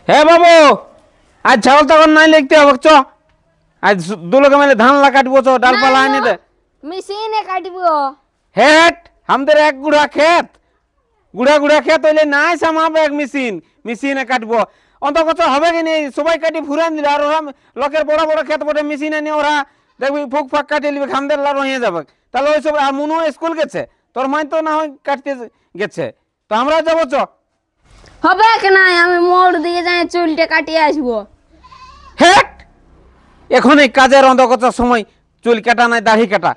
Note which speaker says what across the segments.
Speaker 1: হে বাবু, আজ ছাগল তখন নাই লিখতে হবে চ। আজ দুলোকে মিলে ধান লা কাটবো চ, ডালপালা আনি দে।
Speaker 2: মেশিনে কাটবো।
Speaker 1: হেট আমাদের এক গুড়া ক্ষেত, গুড়া ক্ষেত হইলে নাই সামাবে এক মেশিনে কাটবো। অন্তত হবে কি নেই, সবাই কাটি ফুরান দিলে আর ওরা লোকের বড় বড় ক্ষেত বটে মেশিনে নিয়ে ওরা দেখবি ফুক ফাঁক কাটিয়ে নিবে, খামদের লা রয়ে যাবে। তাহলে ওই সব আর মনু স্কুল গেছে, তোর মাই তো না হয় কাটতে গেছে, তো আমরা যাবো চ।
Speaker 2: হবে কি নাই, আমি মোড় দিয়ে যাই চুলটা কাটিয়ে আসবো।
Speaker 1: হেট এখন এই কাজের অন্ধকতার সময় চুল কাটা নাই দাড়ি কাটা,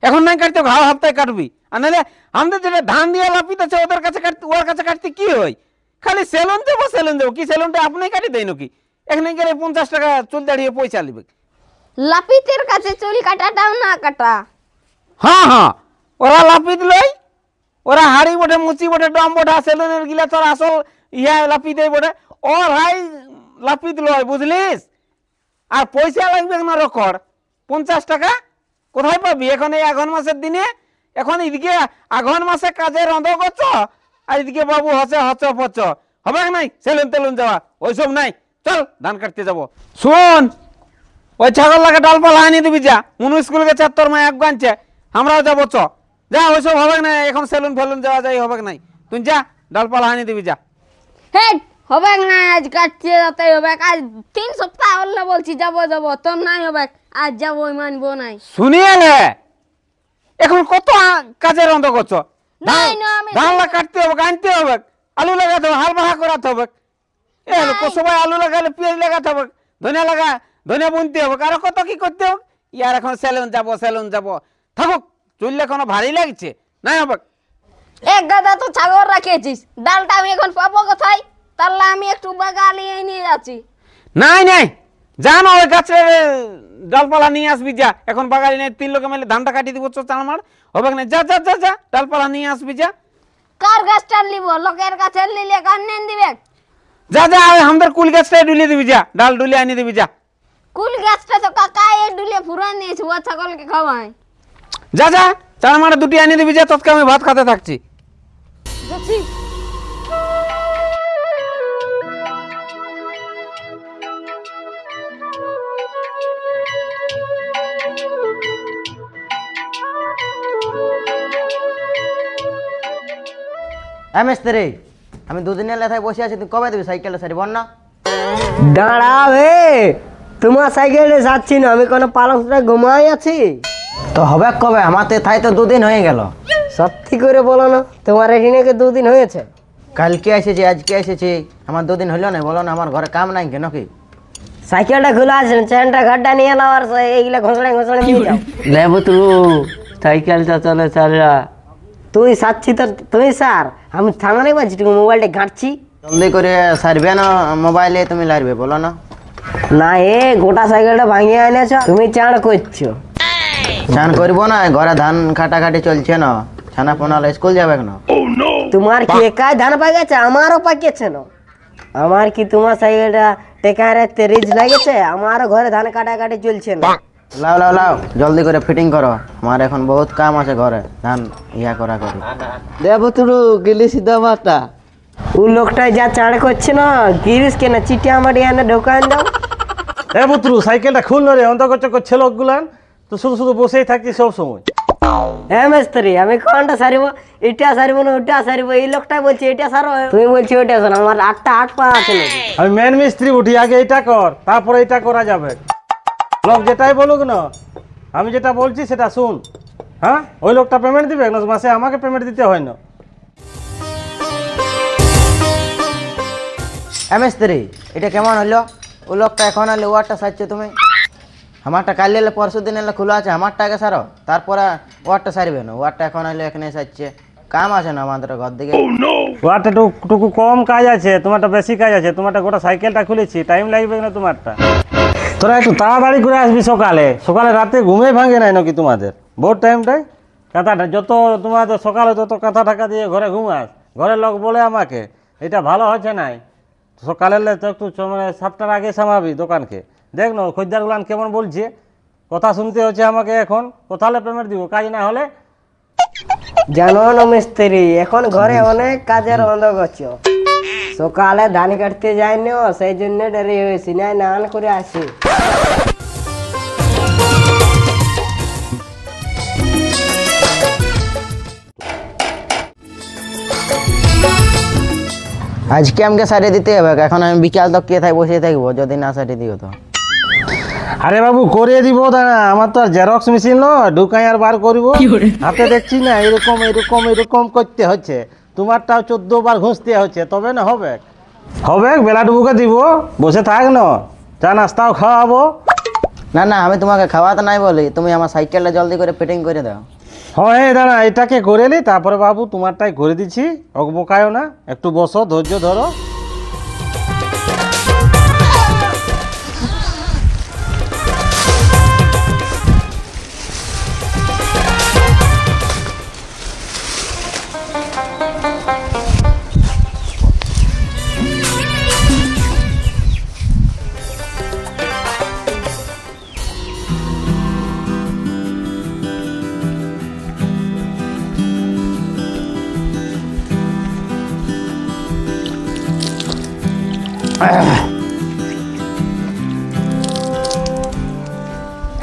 Speaker 1: এখন নাই কাটতে ঘাও হাফতায় কাটবি। আর নাহলে আমাদের যেটা ধান দিয়ে লাপিত আছে ওদের কাছে কাটতে, ওর কাছে কাটতে কি হয়, খালি সেলুন যাবো কি সেলুনটা আপনি কাটি দেয় নাকি? এখানে গেলে 50 টাকা চুল দাঁড়িয়ে পয়সা নিবে।
Speaker 2: লাপিতের কাছে চুল কাটাটাও না কাটা।
Speaker 1: হ্যাঁ ওরা লাপিত লই, ওরা হাড়ি বটে মুচি বটে ডম বটে, সেলুনের গিলা তোর আসল ইয়া লাপিত বটে, ওর হাই লাপিত লয় বুঝলিস। আর পয়সা লাগবে না রকর 50 টাকা কোথায় পাবি এখন এই আঘন মাসের দিনে? এখন এদিকে আঘন মাসে কাজের রন্ধ করছ, আর এদিকে বাবু হচ্ছে হচ পচ, হবে নাই সেলুন তেলুন যাওয়া ওইসব নাই। চল ধান কাটতে যাব। শোন, ওই ছাগল লাগে ডালপালা আনিয়ে দিবি যা, মনু স্কুল গেছে তোর মা এক গানছে, আমরাও যাবো চ। যা ওইসব হবে না, এখন সেলুন ফেলুন যাওয়া যায় হবে নাই, তুই যা ডালপালা আনিয়ে দিবি যা।
Speaker 2: হে হবে না, আজ কাটতে যেতে হবে। আজ 3 সপ্তাহ হলে বলছি যাবো তোর নাই হবে। আজ যাবো মানবো নাই।
Speaker 1: শুনিয়ে নে, এখন কত কাজের অন্ত করছো?
Speaker 2: নাই না, আমি
Speaker 1: ধান কাটতে হবে, আনতে হবে, আলু লাগাতে হবে, হাল বাহা করাতে হবে। সবাই আলু লাগালে পেঁয়াজ লাগাতে হবে, ধনিয়া বুনতে হবে, আরো কত কি করতে হবে। ইয়ার এখন সেলুন যাবো থাকুক, চললে কোনো ভারী লাগছে নাই হবে।
Speaker 2: এক গাদা তো ছাগল রাখিয়েছিস, ডালটা আমি এখন পাবো কোথায়? তাহলে আমি একটু বাগালিয়ে নিয়ে যাচ্ছি।
Speaker 1: নাই জানো ওই গাছের ডালপালা নিয়ে আসবি যা, এখন বাগালি নেই, 3 লোকে মিলে ধানটা কাটিয়ে দিব চাল মার হবে না। যা ডালপালা নিয়ে আসবি যা।
Speaker 2: কার গাছটা নিব? লোকের কাছে নিলে কান নেন দিবে।
Speaker 1: যা আমাদের কুল গাছটা ডুলিয়ে দিবি যা, ডাল ডুলিয়ে আনিয়ে দিবি যা।
Speaker 2: কুল গাছটা তো কাকা এ ডুলে ফুরান নিয়েছে, ও ছাগলকে খাওয়ায়।
Speaker 1: যা চাল মারা দুটি আনিয়ে দিবি যা, তৎকে আমি ভাত খাতে থাকছি।
Speaker 2: যাচ্ছি।
Speaker 3: মিস্ত্রি, আমি দুদিনের লেথায় বসে আছি, তুই কবে দিবি সাইকেলটা সারি বল না?
Speaker 4: দাঁড়াবে, তোমার সাইকেলে যাচ্ছি না, আমি কোনো পালংটা ঘুমাই আছি।
Speaker 3: তো হবে কবে? আমার তো তাই তো 2 দিন হয়ে গেল।
Speaker 4: সত্যি করে বলো না, তোমার এখানে 2 দিন হয়েছে?
Speaker 3: কালকে এসেছি, আজকে এসেছি, আমার 2 দিন হইলো না। বলো না আমার ঘরে কাম নাই কেন কি?
Speaker 4: সাইকেলটা খোলা আছে, চেনটা ঘাটটা নিয়ে নাও, আর এইগুলা ঘষড়ে নিয়ে যাও।
Speaker 5: লেবু তুলু সাইকেলটা চলে
Speaker 4: তুই সাচ্ছি তো তুই স্যার, আমি থানারে বলছি, তুমি মোবাইলটা ঘাঁটছি।
Speaker 3: জলদি করে সারবে না, মোবাইলে তুমি লারবে বলো না।
Speaker 4: না গোটা সাইকেলটা ভাঙিয়ে এনেছ, তুমি চাঁড় করছো।
Speaker 3: চান করবো না, ঘরে ধান কাটাকাটি চলছে না, ছানা পোনালে স্কুল যাবে না।
Speaker 4: তোমার কি একাই ধান পাকেছে? আমারও পাকিয়েছে না। আমার কি তোমার সাইকেলটা টেকারে রিজ লাগেছে? আমারও ঘরে ধান কাটাকাটি চলছে না।
Speaker 3: লাও জলদি করে ফিটিং করো, আমার এখন বহুত কাম আছে ঘরে, ধান ইয়া করা করি।
Speaker 5: দেবো তুলু গেলি সিধা মাটা।
Speaker 4: ও লোকটা যা চাঁড় করছে না, গিরিস কেন চিটিয়া মাটি এনে ঢোকান দাও।
Speaker 6: এ পুত্রু, সাইকেলটা খুল রে, অন্তর্গত করছে লোকগুলান তো শুধু বসেই থাকছি সব সময়।
Speaker 4: হ্যাঁ মিস্ত্রি, আমি কোনটা সারিব? এটা সারিব না ওটা সারিব? এই লোকটা বলছে এটা সারো, তুমি বলছি ওটা সারো। আমার 8টা 8 পা আছে নাকি?
Speaker 6: আমি মেন মিস্ত্রি উঠি, আগে এটা কর, তারপরে এটা করা যাবে। লোক যেটাই বলুক না, আমি যেটা বলছি সেটা শুন। হ্যাঁ, ওই লোকটা পেমেন্ট দিবে না মাসে, আমাকে পেমেন্ট দিতে হয় না।
Speaker 3: মিস্ত্রি, এটা কেমন হলো? ও লোকটা এখন আলে ওয়ারটা সারছো তুমি, আমারটা কাল এলে পরশু দিন এলে খোলা আছে, আমারটা আগে সারো, তারপরে ওয়ারটা সারবে না। ওয়ারটা এখন আলে এখানে সারছে, কাম আছে না আমাদের ঘর দিকে।
Speaker 6: ওয়ারটা টুকু কম কাজ আছে, তোমারটা বেশি কাজ আছে। তোমারটা গোটা সাইকেলটা খুলেছি, টাইম লাগবে না তোমারটা। তোরা একটু তাড়াতাড়ি করে আসবি সকালে রাতে ঘুমে ভাঙে নাই নাকি তোমাদের? বহুত টাইমটাই কাঁথাটা যত তোমাদের সকালে তত কাঁথা টাকা দিয়ে ঘরে ঘুমাস। ঘরের লোক বলে আমাকে এটা ভালো হচ্ছে নাই, সকালে তো একটু মানে 7টার আগে সামাবি দোকানকে। দেখ না খদ্দারগুলান কেমন বলছে, কথা শুনতে হচ্ছে আমাকে। এখন কোথালে পেমেন্ট দিব, কাজ না হলে
Speaker 4: জানো না মিস্ত্রি, এখন ঘরে অনেক কাজের বন্ধ করছো। সকালে ধান কাটতে যায়নি, সেই জন্য দেরি হয়েছি, না নান করে আসি।
Speaker 3: আজকে আমাকে সারিয়ে দিতে হবে, এখন আমি বিকাল তক কে বসে থাকবো যদি না সারিয়ে দিও তো।
Speaker 6: আরে বাবু করে দিব, দাঁড়া, আমার তো আর জেরক্স মেশিন নয় ঢুকাই আর বার করব। হাতে দেখছি না এরকম এরকম এরকম করতে হচ্ছে, তোমারটাও 14 বার ঘষতে হচ্ছে, তবে না হবে। হবে, বেলাটুকুকে দিব, বসে থাক না, চা নাস্তাও খাওয়াবো।
Speaker 3: না না, আমি তোমাকে খাওয়াতে নাই বলি, তুমি আমার সাইকেলটা জলদি করে ফিটিং করে দাও।
Speaker 6: হ্যাঁ দাঁড়া, এটাকে করে নি, তারপরে বাবু তোমারটাই করে দিচ্ছি। অকবকায়ও না, একটু বসো, ধৈর্য ধরো।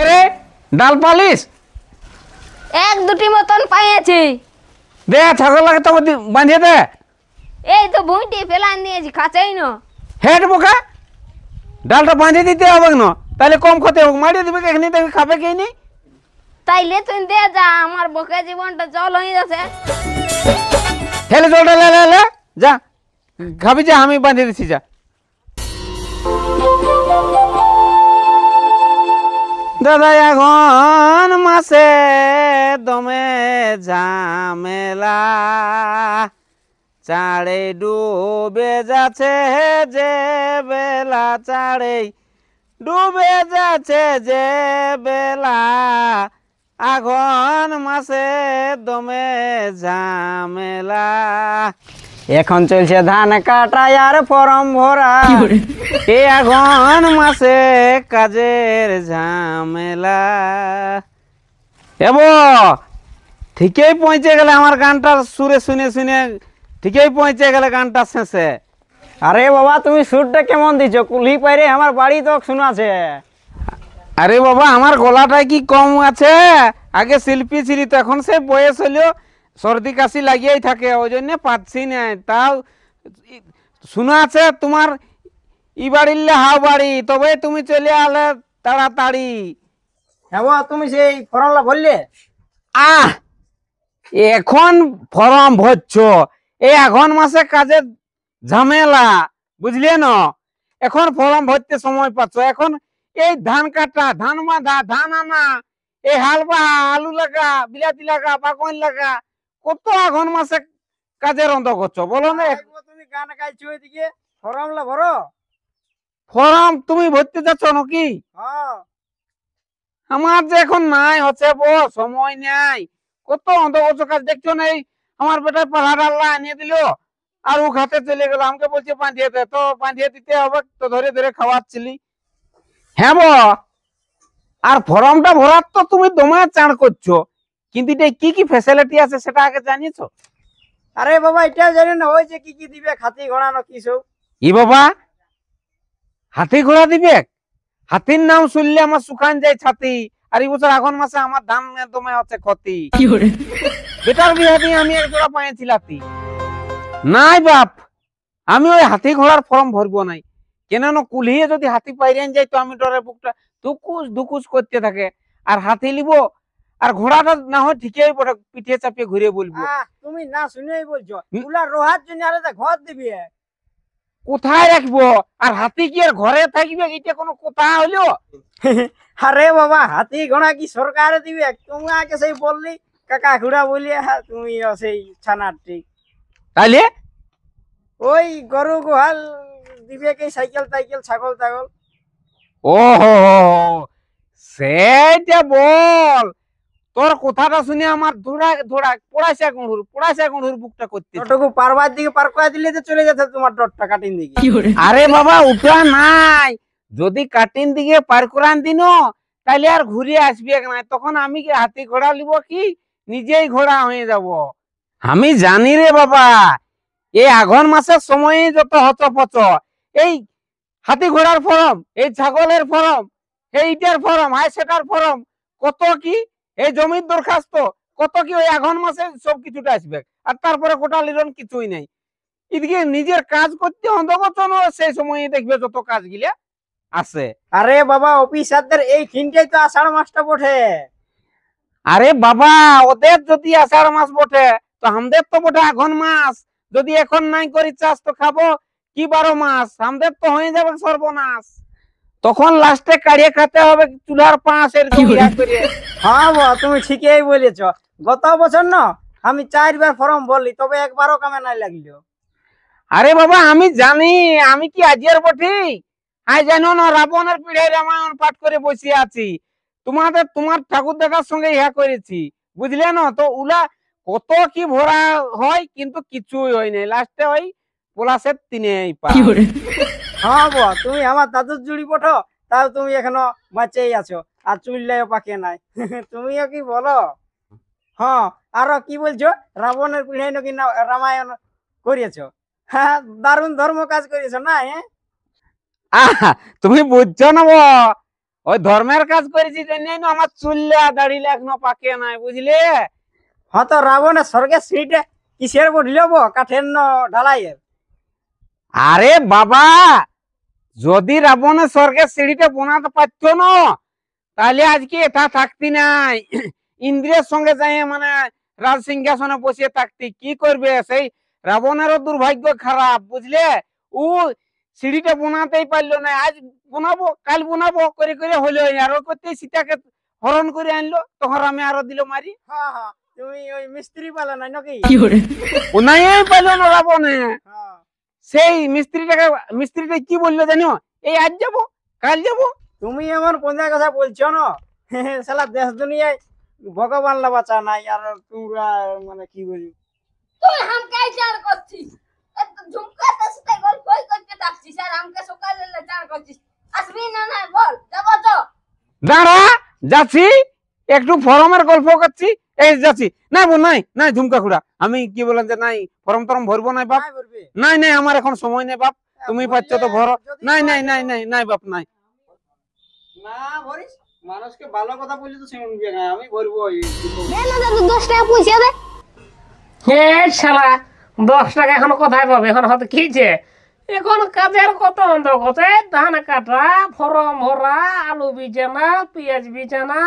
Speaker 1: রে ডাল পালিস
Speaker 2: এক দুটি মতন পাইয়াছি।
Speaker 1: দে, ছাগলকে তো বাঁধিয়ে দে।
Speaker 2: এই তো ভুঁইটি ফেলান দিয়েছি, খাচাই না।
Speaker 1: হেড বোকা, ডালটা বাঁধিয়ে দিতে হবে না, তাহলে কম খেতে হবে। মারিয়ে দিবে এখানে, দেখবি খাবে কে নেই।
Speaker 2: তাইলে তুই দে যা, আমার বকে জীবনটা জল হয়ে যাচ্ছে।
Speaker 1: ঠেলে জলটা লে লে লে, যা খাবি, যা আমি বাঁধিয়ে দিচ্ছি, যা। দাদা এখন মাসে দমে ঝামেলা, চাড়ে ডুবে যাচ্ছে যে বেলা, চাড়ে ডুবে যাচ্ছে যে বেলা, আঘন মাসে দমে ঝামেলা। এখন চলছে ধান কাটা আর ফরম ভরা, এই আঘন মাসে কাজের ঝামেলা। এবো ঠিকই পৌঁছে গেলে, আমার গানটা সুরে শুনে শুনে ঠিকই পৌঁছে গেলে গানটা শেষে।
Speaker 5: আরে বাবা, তুমি সুরটা কেমন দিছো? কুলি পাইরে আমার বাড়ি তো শোনাছে।
Speaker 1: আরে বাবা, আমার গলাটাই কি কম আছে? আগে শিল্পী ছিলি, তো এখন সে বয়স হলো, সর্দি কাশি লাগিয়েই থাকে, ওই জন্য পাচ্ছি না। তাও শোনা আছে তোমার ই বাড়িলে হাও বাড়ি, তবে তুমি চলে আলে তাড়াতাড়ি।
Speaker 5: হ্যাঁ, তুমি সেই ফরমলা বললে?
Speaker 1: আহ, এখন ফর্ম ভরছ, এই আঘন মাসে কাজের ঝামেলা, বুঝলে না? এখন ফর্ম ভরতে সময় পাচ্ছ, এখন এই ধান কাটা, ধান বাঁধা, ধান আনা, এই হাল বাহা, আলু লাগা, বিলাতি লাগা, বাগন লাগা, কত আঘন মাসে কাজের অন্ত করছো বলো না?
Speaker 5: তুমি গান গাইছো ওইদিকে, ফরমলা ভরো।
Speaker 1: ফর্ম তুমি ভরতে যাচ্ছ নাকি?
Speaker 5: হ্যাঁ,
Speaker 1: আমার যে এখন নাই হচ্ছে বো, সময় নাই, কত অন্ত করছো কাজ দেখছো না? এই আমার বেটার পাড়া ডাল্লা আনিয়ে দিল, আর ও খাতে চলে গেল, আমাকে বলছে বাঁধিয়ে দে, তো বাঁধিয়ে দিতে হবে, তো ধরে ধরে খাওয়াচ্ছিলি। হ্যাঁ বো, আর ফর্মটা ভরার তো তুমি দমে চান করছো, কিন্তু এটা কি কি ফ্যাসিলিটি আছে সেটা আগে জানিয়েছো?
Speaker 5: আরে বাবা, এটাও জানি না ওই যে কি কি দিবে, খাতি ঘোড়া না কি সব।
Speaker 1: ই বাবা, হাতি ঘোড়া দিবে? হাতির নাম শুনলে আমার শুকান যায় ছাতি, আর এই বছর আঘন মাসে আমার ধান দমে হচ্ছে ক্ষতি। বেটার বিয়ে দিয়ে আমি এক জোড়া পাইছিলাম। নাই বাপ, আমি ওই হাতি ঘোড়ার ফর্ম ভরবো নাই, কেন কুলিয়ে যদি হাতি পাইরেন যাই, তো আমি ডরে বুকটা দুকুস দুকুস করতে থাকে। আর হাতি লিব, আর ঘোড়াটা না হয় ঠিকই পড়ে, পিঠে চাপিয়ে ঘুরে বলবো।
Speaker 5: তুমি না শুনেই বলছো, উলা রোহার জন্য আরে ঘর দিবি।
Speaker 1: কোথায় রাখবো? আর হাতি কি আর ঘরে থাকবে? এটা কোনো কথা হলো?
Speaker 5: আরে বাবা, হাতি ঘোড়া কি সরকারে দিবে? তুমি আগে সেই বললি কাকা ঘোড়া বলি, তুমি সেই ছানার ঠিক।
Speaker 1: তাইলে
Speaker 5: ওই গরু গোহাল দিবে, কি সাইকেল টাইকেল, ছাগল টাগল।
Speaker 1: ও সেইটা বল, তোর কথাটা শুনে আমার ধোড়া ধোড়া পড়াইছে গুঁড়ুর বুকটা করতে।
Speaker 5: ওটুকু পারবার দিকে পার করে দিলে তো চলে যেত তোমার ডটটা কাটিন দিকে।
Speaker 1: আরে বাবা, উঠা নাই, যদি কাটিন দিকে পার করান দিন, তাইলে আর ঘুরে আসবি না, তখন আমি কি হাতি ঘোড়া লিব কি নিজেই ঘোড়া হয়ে যাব? আমি জানি রে বাবা, এই আঘন মাসের সময়ে যত হচপচ, এই হাতি ঘোড়ার ফরম, এই ছাগলের ফরম, এইটার ফরম, আই সেটার ফরম, কত কি এই জমির দরখাস্ত, কত কি ওই আঘন মাসে সব কিছুটা আসবে। আর তারপরে কোটা লিরন কিছুই নাই। এদিকে নিজের কাজ করতে অন্ধগত সেই সময় দেখবে যত কাজ গিলা আছে।
Speaker 5: আরে বাবা অফিসারদের এই তিনটাই তো আষাঢ় মাসটা বটে।
Speaker 1: আরে বাবা ওদের যদি আষাঢ় মাস বটে তো আমাদের তো বটে আঘন মাস। যদি এখন নাই করি চাষ তো খাবো কি 12 মাস? আমাদের তো হয়ে যাবে সর্বনাশ। তখন লাস্টে কাড়িয়ে খেতে হবে চুলার পাঁচ এরকম ইয়া করে।
Speaker 5: হ্যাঁ বাবা তুমি ঠিকই বলেছ। গত বছর না আমি 4বার ফর্ম বললি, তবে একবারও কামে নাই লাগলো।
Speaker 1: আরে বাবা আমি জানি, আমি কি আজের বটি? আই জানো না রাবণের পিড়ায় রামায়ণ পাঠ করে বসে আছি। তোমার ঠাকুর দাদার সঙ্গে ইহা করেছি, বুঝলে না? তো উলা কত কি ভরা হয় কিন্তু কিছুই হয় নাই, লাস্টে ওই পলাশের 3 পা।
Speaker 5: হ্যাঁ বাবা তুমি আমার দাদুর জুড়ি পঠো, তাও তুমি এখনো বাঁচেই আছো আর চুললেও পাকে নাই। তুমিও কি বলো? হ্যাঁ আরো কি বলছো? রাবণের পিড়াই নাকি রামায়ণ করিয়েছো। হ্যাঁ দারুণ ধর্ম কাজ করিয়েছো না?
Speaker 1: আহা, তুমি বুঝছো না ওই ধর্মের কাজ করেছি জন্যই না আমার চুল্লা দাড়িলে এখনো পাকে নাই, বুঝলে?
Speaker 5: হ্যাঁ তো রাবণের স্বর্গের সিটে কিসের বলিল কাঠের ঢালাইয়ের?
Speaker 1: আরে বাবা যদি রাবণের স্বর্গের সিঁড়িটা বানাতে পারতো না তাহলে আজকে এটা থাকতি নাই। ইন্দ্রের সঙ্গে যাই মানে রাজ সিংহাসনে বসে থাকতি। কি করবে সেই রাবণেরও দুর্ভাগ্য খারাপ, বুঝলে? ও সিঁড়িটা বানাতেই পারলো না। আজ বানাবো কাল বানাবো করে করে হলো, আর ও করতে সীতাকে হরণ করে আনলো, তখন আমি আরো দিল মারি।
Speaker 5: হ্যাঁ হ্যাঁ তুমি ওই মিস্ত্রি পালে নাই নাকি?
Speaker 1: ও নাই পাইলো না রাবণে।
Speaker 5: হ্যাঁ
Speaker 1: সেই মিস্ত্রিটা কি বললো জানো? এই আজ যাবো কাল যাবো।
Speaker 5: তুমি এমন কোন কথা বলছো না? সালা দেশ দুনিয়ায় ভগবান লা বাঁচা নাই, আর তোমরা মানে কি বলি?
Speaker 2: তুই আমাকে চার করছিস, এত ঝুমকাতে সাথে গল্পই করতে থাকছিস আর আমাকে সকালে চার করছিস। আসবি না না বল, যাবো তো।
Speaker 1: দাঁড়া যাচ্ছি, একটু ফরমের গল্প করছি, এই যাচ্ছি। নাই বল নাই নাই ঝুমকা খুড়া, আমি কি বললাম যে নাই ফরম টরম ভরবো নাই বাপ।
Speaker 5: নাই বলবি?
Speaker 1: নাই নাই আমার এখন সময় নেই বাপ, তুমি পাচ্ছ তো ভরো। নাই নাই নাই নাই নাই বাপ নাই।
Speaker 5: না ভরিস, মানুষকে ভালো কথা বললি তো শুনবি না, আমি ভরবো।
Speaker 2: দে না দাদু 10 টাকা পয়সা দে।
Speaker 7: হে শালা 10 টাকা এখন কোথায় পাবে? এখন হয়তো কিছে এখন কাজের কত অন্তর্গত, ধান কাটা, ফরম ভরা, আলু বিছানা, পেঁয়াজ বিছানা,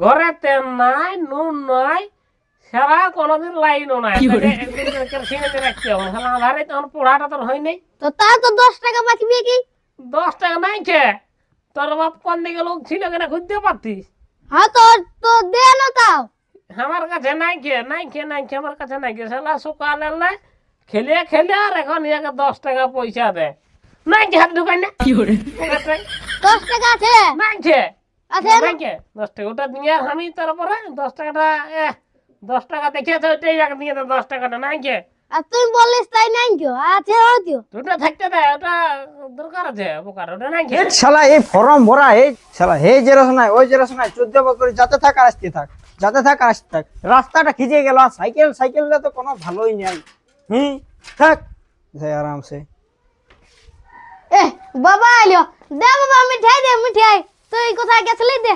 Speaker 7: ঘরে তেল নাই, নুন নাই, সারা কোনোদিন লাইনও নাই। কেরোসিনে রাখতে হবে শালা, আধারে তখন পোড়াটা তোর হয় নাই।
Speaker 2: তো তা তো 10 টাকা বাঁচবি কি?
Speaker 7: 10 টাকা নাই কে? তোর বাপ কোন দিকে লোক ছিল কিনা খুঁজতে পারতিস?
Speaker 2: হ্যাঁ তো তো দে না তাও।
Speaker 7: আমার কাছে নাই কে আমার কাছে নাই কে। শালা সকালে লাই খেলে খেলে আর এখন ইয়াকে 10 টাকা পয়সা দে নাই কে, হাত ঢুকাই না।
Speaker 2: 10 টাকা আছে?
Speaker 7: নাই কে
Speaker 2: আছে
Speaker 7: নাই কে 10 টাকা ওটা দিয়ে আর আমি তারপরে 10 টাকাটা 10 টাকা দেখেছে ওইটাই এক দিয়ে দে 10 টাকাটা নাই কে।
Speaker 2: আর তুই বলিস তাই নাই কি আছে? হতো
Speaker 7: ওটা থাকতে দে, ওটা দরকার আছে উপকার, ওটা নাই কে।
Speaker 5: এই শালা এই ফর্ম ভরা, এই শালা হে জেরস নাই ওই জেরস নাই, 14 বছর যাতে থাক আর আসতে থাক, যাতে থাক আর আসতে থাক। রাস্তাটা খিজে গেল, আর সাইকেলটা তো কোনো ভালোই নাই। থাক যাই আরামসে।
Speaker 2: এ বাবা আইলো, দে বাবা মিঠাই দে মিঠাই। তুই কোথায় গেছিলি দে।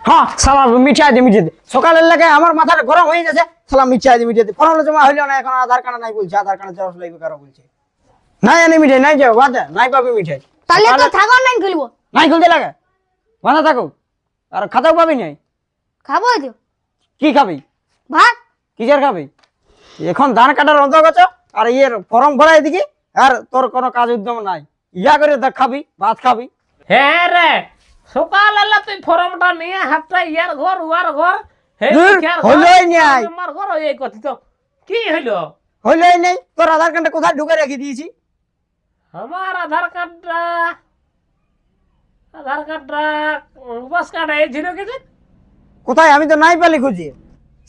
Speaker 5: হ্যাঁ শালা মিঠাই দে। সকালের লাগে আমার মাথাটা গরম হয়ে যাচ্ছে। শালা মিঠাই দে ফর্ম জমা হইলো না, এখন আধার কার্ড নাই বলছে, আধার কার্ড জেরক্স লাগবে কারো বলছে। নাই আনি মিঠাই, নাই যাও বাদে, নাই পাবি মিঠাই।
Speaker 2: তাহলে তো থাকো নাই খুলবো।
Speaker 5: নাই খুলতে লাগে বাঁধা থাকো, আর খাতাও পাবি নাই।
Speaker 2: খাবো তো
Speaker 5: কি খাবি?
Speaker 2: ভাত।
Speaker 5: কিসের খাবি? এখন ধান কাটার অন্তর্গত আর ইয়ের ফর্ম ভরা এদিকে, আর তোর কোনো কাজ উদ্যম নাই। ইয়া করে দেখ খাবি, ভাত খাবি।
Speaker 7: হ্যাঁ রে সকালে তুই ফর্মটা নিয়ে হাতটা ইয়ার ঘর উয়ার ঘর
Speaker 5: হইলই নাই,
Speaker 7: আমার ঘর এই কথা তো কি হইলো?
Speaker 5: হইলই নাই। তোর আধার কার্ডটা কোথায় ঢুকে রেখে দিয়েছি?
Speaker 7: আমার আধার কার্ডটা বাস কার্ড এই ছিল কিছু
Speaker 5: কোথায়? আমি তো নাই পেলি খুঁজি।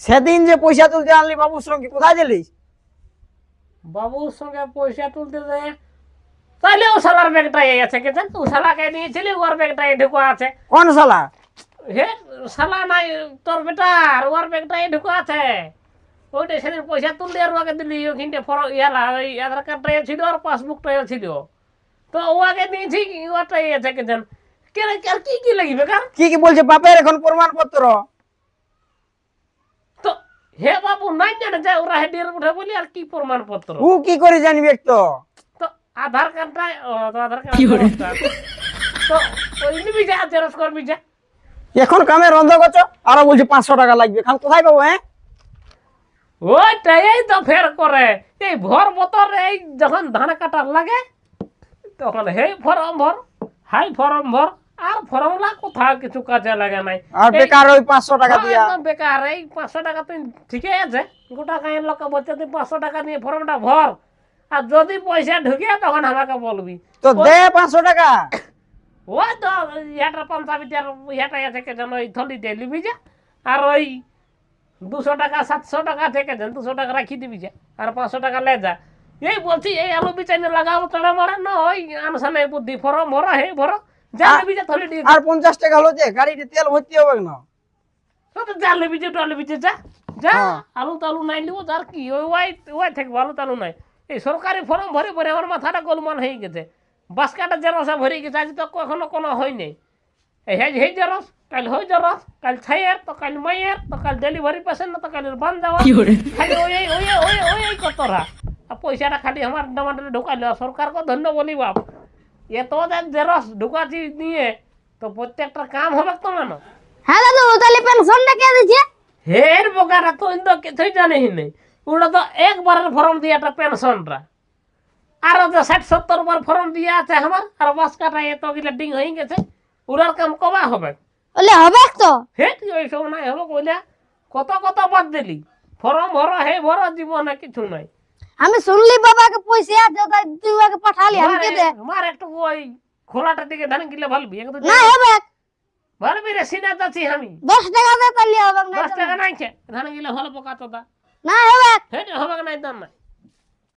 Speaker 5: সেদিন যে পয়সা তুলতে আনলি বাবুর সঙ্গে, কোথায় গেলিস?
Speaker 7: বাবুর সঙ্গে পয়সা তুলতে যায় তাহলে ও শালার ব্যাগটা এই আছে কেছেন, তুই শালাকে নিয়েছিলি, ওর ব্যাগটা এই ঢুকো আছে।
Speaker 5: কোন শালা?
Speaker 7: হে শালা নাই তোর বেটা, আর ওর ব্যাগটা এই ঢুকো আছে। ওইটা সেদিন পয়সা তুললে আর ওকে দিলি ওখানটা ফরম ইয়ালা ওই আধার কার্ডটাই ছিল আর পাসবুকটাও ছিল, তো ওকে দিয়েছি ওটাই আছে কেন কেন আর কি কি লাগবে কার?
Speaker 5: কি কি বলছে বাপের এখন প্রমাণপত্র?
Speaker 7: তো হে বাবু নাই জানে যে ওরা হেডিয়ার উঠে বলি আর কি প্রমাণপত্র?
Speaker 5: ও কি করে জানবে তো?
Speaker 7: তো আধার কার্ডটা তো আধার কার্ড তো ওই নিবি যা জেরক্স করবি যা।
Speaker 5: এখন কামে রন্ধ করছো আরো বলছে 500 টাকা লাগবে, খান কোথায় পাবো? হ্যাঁ
Speaker 7: ওইটাই তো ফের করে এই ভর বোতল এই যখন ধান কাটার লাগে তখন হেই ফরম ভর হাই ফরম ভর আর ফরমলা কোথাও কিছু কাজে লাগে নাই।
Speaker 5: আর বেকার ওই 500 টাকা দিয়া
Speaker 7: একদম বেকার। এই 500 টাকা তুই ঠিকই আছে, গোটা গাঁয়ের লোক বলছে তুই 500 টাকা নিয়ে ফর্মটা ভর, আর যদি পয়সা ঢুকে তখন আমাকে বলবি।
Speaker 5: তো দে 500 টাকা।
Speaker 7: ওই তো এটা পঞ্চাবিটার এটাই আছে কে যেন ওই থলিতে লিবি যা, আর ওই 200 টাকা 700 টাকা থেকে যেন 200 টাকা রাখি দিবি যা, আর 500 টাকা লে যা। এই বলছি এই আলু বিচাইনে লাগাবো তোরা মারে না ওই আনসানে বুদ্ধি ফরম ভরা হে ভরা যা লিবি যা থলি দিয়ে
Speaker 5: আর 50 টাকা হলো যে গাড়িতে তেল ভর্তি হবে না।
Speaker 7: তো যা লিবি যা টা লিবি যা যা।
Speaker 5: হ্যাঁ।
Speaker 7: আলু তালু নাই লিবো তার কি ওই ওই থাকবো, আলু তালু নাই। এই সরকারি ফর্ম ভরে ভরে আমার মাথাটা গোলমাল হয়ে গেছে। বাসকাটা জেরসা ভরে গেছে, আজ তো কখনো কোনো হয়নি। এই হেই জেরস কাল হই জেরস কাল ছাইয়ের তো কাল মাইয়ের তো কাল ডেলিভারি পেশেন্ট তো কাল বান যাওয়া খালি ওই ওই ওই ওই ওই কতরা আর পয়সাটা খালি আমার ডামাডালে ঢুকাইলো। সরকারকে ধন্য বলি বাপ, এত জেরস ঢুকাছি নিয়ে তো প্রত্যেকটা কাম হবে তো না।
Speaker 2: হ্যাঁ দাদু তাহলে পেনশনটা কে দিছে?
Speaker 7: হের বোকাটা তো ইন্দো কিছুই জানিস নেই। ওরা তো একবারের ফর্ম দিয়ে একটা পেনশনটা, আরো যে 60-70 বার ফর্ম দিয়ে আছে আমার, আর বাস কাটা এত গিলা ডিং হয়ে গেছে। ওরার কাম কবা হবে?
Speaker 2: বলে হবে তো।
Speaker 7: হে তুই ওইসব নাই হবে কইলা কত কত বাদ দিলি। ফর্ম ভরা হে ভরা জীবনে কিছু নাই।
Speaker 2: আমি শুনলি বাবাকে পয়সা আছে তাই তুই ওকে পাঠালি আমাকে দে।
Speaker 7: আমার একটু ওই খোলাটার দিকে ধান গিলে ভালবি একটু
Speaker 2: না হবে
Speaker 7: ভালবি রে সিনা যাচ্ছি আমি।
Speaker 2: 10 টাকা দে তাহলে হবে না।
Speaker 7: 10 টাকা নাই ধান গিলে হলো পোকা তো
Speaker 2: না হবে
Speaker 7: হে হবে নাই দাম নাই।